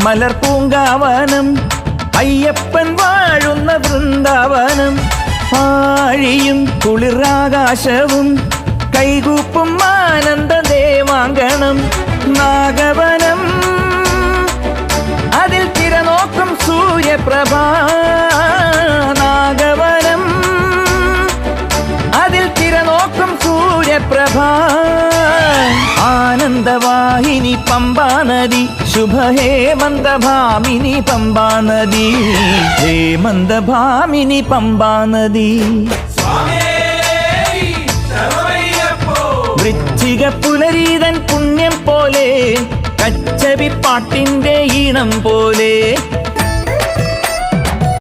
മലർപൂങ്കാവനം അയ്യപ്പൻ വാഴുന്ന വൃന്ദാവനം ആഴിയും കുളിരാകാശവും കൈകൂപ്പും ആനന്ദ ദേവാങ്കണം നാഗവനം അതിൽ തിരനോക്കും സൂര്യപ്രഭ നാഗവനം അതിൽ തിരനോക്കും സൂര്യപ്രഭ ആനന്ദവാഹിനി പമ്പാനദി ശുഭഹേമന്തഭാമിനി പമ്പാനദി ഹേമന്തഭാമിനി പമ്പാനദി വൃശ്ചിക പുലരീതൻ പുണ്യം പോലെ കച്ചവി പാട്ടിന്റെ ഈണം പോലെ